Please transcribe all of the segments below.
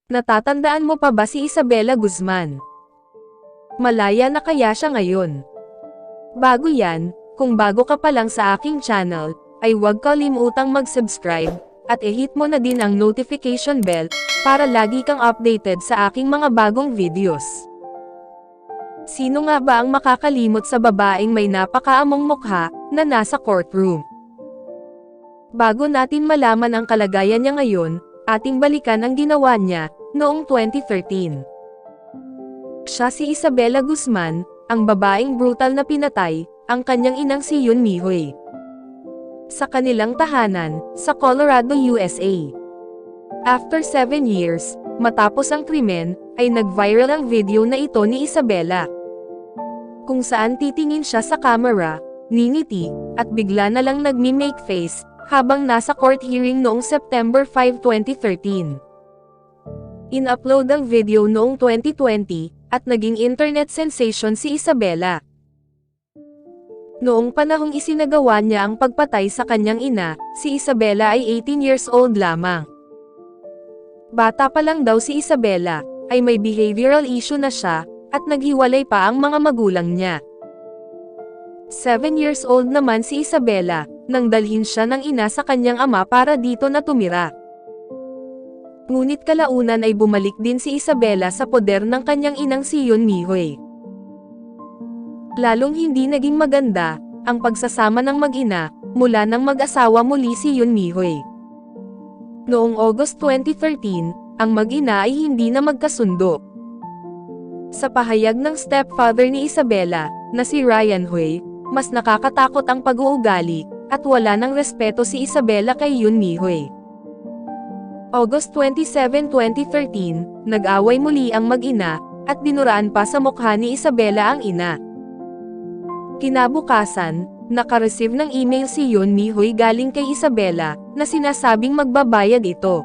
Natatandaan mo pa ba si Isabela Guzman? Malaya na kaya siya ngayon? Bago yan, kung bago ka pa lang sa aking channel, ay huwag kalimutang mag-subscribe, at i-hit mo na din ang notification bell, para lagi kang updated sa aking mga bagong videos. Sino nga ba ang makakalimot sa babaeng may napakaamong mukha, na nasa courtroom? Bago natin malaman ang kalagayan niya ngayon, ating balikan ang ginawa niya, noong 2013. Siya si Isabela Guzman, ang babaeng brutal na pinatay, ang kanyang inang si Yoon Mi-hoy. Sa kanilang tahanan, sa Colorado, USA. After 7 years, matapos ang krimen, ay nag-viral ang video na ito ni Isabela. Kung saan titingin siya sa camera, ngingiti, at bigla na lang nagmi-make face, habang nasa court hearing noong September 5, 2013. In-upload ang video noong 2020, at naging internet sensation si Isabela. Noong panahong isinagawa niya ang pagpatay sa kanyang ina, si Isabela ay 18 years old lamang. Bata pa lang daw si Isabela, ay may behavioral issue na siya, at naghiwalay pa ang mga magulang niya. 7 years old naman si Isabela, nang dalhin siya ng ina sa kanyang ama para dito na tumira. Ngunit kalaunan ay bumalik din si Isabela sa poder ng kanyang inang si Yoon Mi-hoy. Lalong hindi naging maganda, ang pagsasama ng mag-ina, mula nang mag-asawa muli si Yoon Mi-hoy. Noong August 2013, ang mag-ina ay hindi na magkasundo. Sa pahayag ng stepfather ni Isabela, na si Ryan Hui, mas nakakatakot ang pag-uugali, at wala ng respeto si Isabela kay Yoon Mi-hoy. August 27, 2013, nag-away muli ang mag-ina, at dinuraan pa sa mukha ni Isabela ang ina. Kinabukasan, naka-receive ng email si Yoon Mi-hoy galing kay Isabela, na sinasabing magbabayad ito.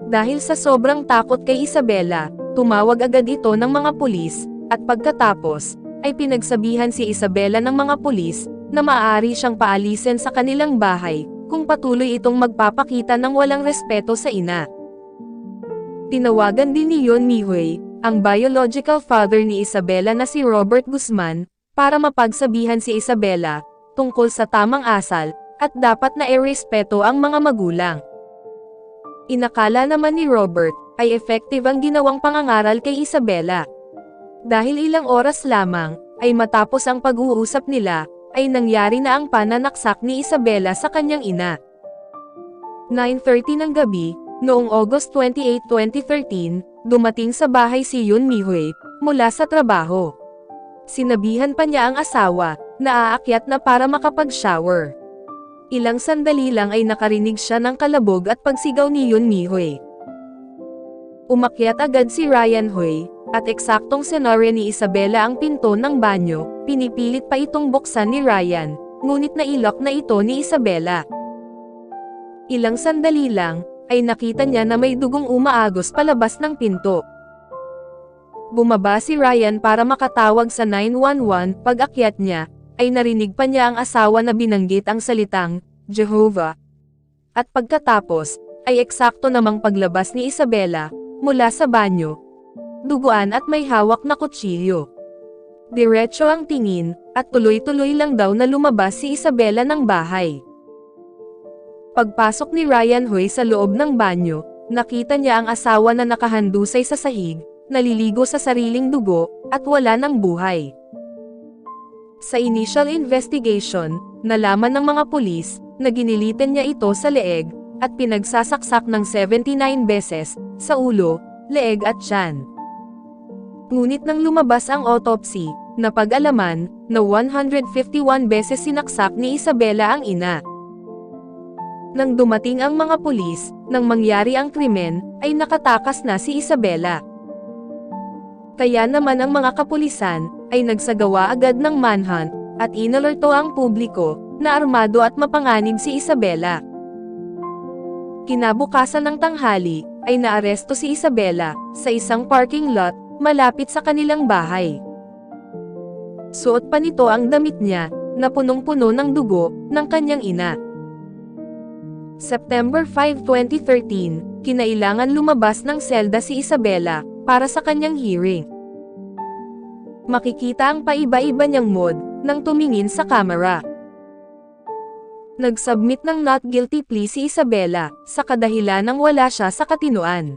Dahil sa sobrang takot kay Isabela, tumawag agad ito ng mga pulis, at pagkatapos, ay pinagsabihan si Isabela ng mga pulis, na maaari siyang paalisin sa kanilang bahay, kung patuloy itong magpapakita ng walang respeto sa ina. Tinawagan din ni Yoon Mi-hoy, ang biological father ni Isabela na si Robert Guzman, para mapagsabihan si Isabela, tungkol sa tamang asal, at dapat na irespeto ang mga magulang. Inakala naman ni Robert, ay effective ang ginawang pangangaral kay Isabela. Dahil ilang oras lamang, ay matapos ang pag-uusap nila, ay nangyari na ang pananaksak ni Isabela sa kanyang ina. 9:30 ng gabi, noong August 28, 2013, dumating sa bahay si Yoon Mi-hoy, mula sa trabaho. Sinabihan pa niya ang asawa, na aakyat na para makapag-shower. Ilang sandali lang ay nakarinig siya ng kalabog at pagsigaw ni Yoon Mi-hoy. Umakyat agad si Ryan Hui, at eksaktong senaryo ni Isabela ang pinto ng banyo, pinipilit pa itong buksan ni Ryan, ngunit nailok na ito ni Isabela. Ilang sandali lang, ay nakita niya na may dugong umaagos palabas ng pinto. Bumaba si Ryan para makatawag sa 911, pag-akyat niya, ay narinig pa niya ang asawa na binanggit ang salitang, Jehovah. At pagkatapos, ay eksakto namang paglabas ni Isabela, mula sa banyo, duguan at may hawak na kutsilyo. Diretso ang tingin, at tuloy-tuloy lang daw na lumabas si Isabela ng bahay. Pagpasok ni Ryan Hui sa loob ng banyo, nakita niya ang asawa na nakahandusay sa sahig, naliligo sa sariling dugo, at wala ng buhay. Sa initial investigation, nalaman ng mga pulis, na ginilitan niya ito sa leeg, at pinagsasaksak ng 79 beses, sa ulo, leeg at tiyan. Ngunit nang lumabas ang autopsy, napag-alaman, na 151 beses sinaksak ni Isabela ang ina. Nang dumating ang mga pulis, nang mangyari ang krimen, ay nakatakas na si Isabela. Kaya naman ang mga kapulisan, ay nagsagawa agad ng manhunt, at inalerto ang publiko, na armado at mapanganib si Isabela. Kinabukasan ng tanghali, ay naaresto si Isabela, sa isang parking lot, malapit sa kanilang bahay. Suot pa nito ang damit niya, na punong-puno ng dugo, ng kanyang ina. September 5, 2013, kinailangan lumabas ng selda si Isabela, para sa kanyang hearing. Makikita ang paiba-iba niyang mood, nang tumingin sa kamera. Nag-submit ng not guilty plea si Isabela, sa kadahilanang wala siya sa katinuan.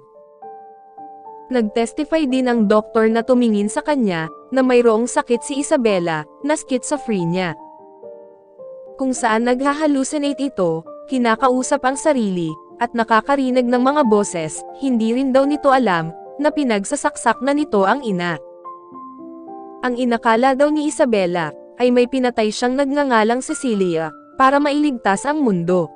Nag-testify din ang doktor na tumingin sa kanya, na mayroong sakit si Isabela, na schizophrenia. Kung saan naghahalucinate ito, kinakausap ang sarili, at nakakarinig ng mga boses, hindi rin daw nito alam, na pinagsasaksak na nito ang ina. Ang inakala daw ni Isabela, ay may pinatay siyang nagngangalang Cecilia, para mailigtas ang mundo.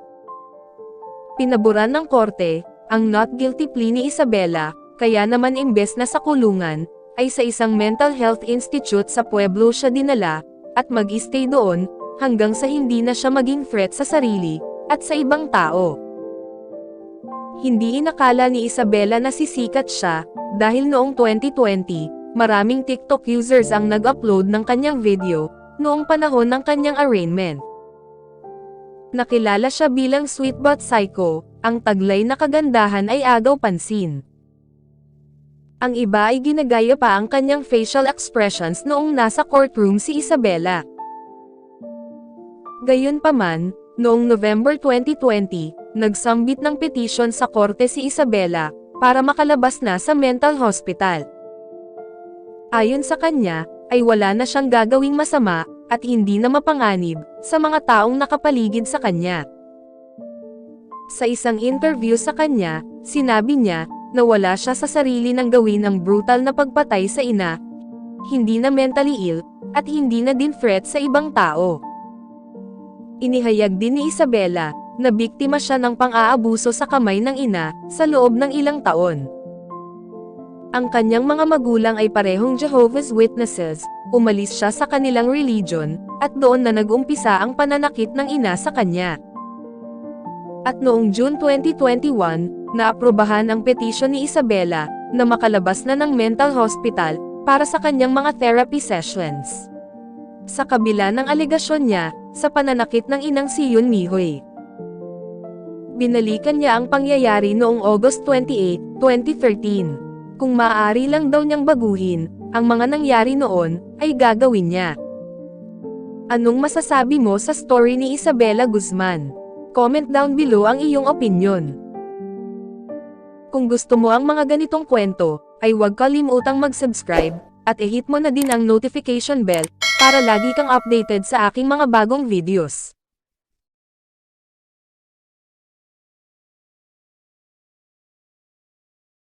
Pinaboran ng korte, ang not guilty plea ni Isabela, kaya naman imbes na sa kulungan, ay sa isang mental health institute sa Pueblo siya dinala, at mag-stay doon, hanggang sa hindi na siya maging threat sa sarili, at sa ibang tao. Hindi inakala ni Isabela na sisikat siya, dahil noong 2020, maraming TikTok users ang nag-upload ng kanyang video, noong panahon ng kanyang arraignment. Nakilala siya bilang sweet but psycho, ang taglay na kagandahan ay agaw pansin. Ang iba ay ginagaya pa ang kanyang facial expressions noong nasa courtroom si Isabela. Gayunpaman, noong November 2020, nagsambit ng petition sa korte si Isabela, para makalabas na sa mental hospital. Ayon sa kanya, ay wala na siyang gagawing masama, at hindi na mapanganib, sa mga taong nakapaligid sa kanya. Sa isang interview sa kanya, sinabi niya, na wala siya sa sarili ng gawin ang brutal na pagpatay sa ina, hindi na mentally ill, at hindi na din threat sa ibang tao. Inihayag din ni Isabela, na biktima siya ng pang-aabuso sa kamay ng ina, sa loob ng ilang taon. Ang kanyang mga magulang ay parehong Jehovah's Witnesses, umalis siya sa kanilang religion, at doon na nag-umpisa ang pananakit ng ina sa kanya. At noong June 2021, naaprubahan ang petisyon ni Isabela, na makalabas na ng mental hospital, para sa kanyang mga therapy sessions. Sa kabila ng alegasyon niya, sa pananakit ng inang si Yoon Mi-hoy. Binalikan niya ang pangyayari noong August 28, 2013. Kung maaari lang daw niyang baguhin, ang mga nangyari noon, ay gagawin niya. Anong masasabi mo sa story ni Isabela Guzman? Comment down below ang iyong opinion. Kung gusto mo ang mga ganitong kwento, ay huwag kalimutang mag-subscribe, at i-hit mo na din ang notification bell, para lagi kang updated sa aking mga bagong videos.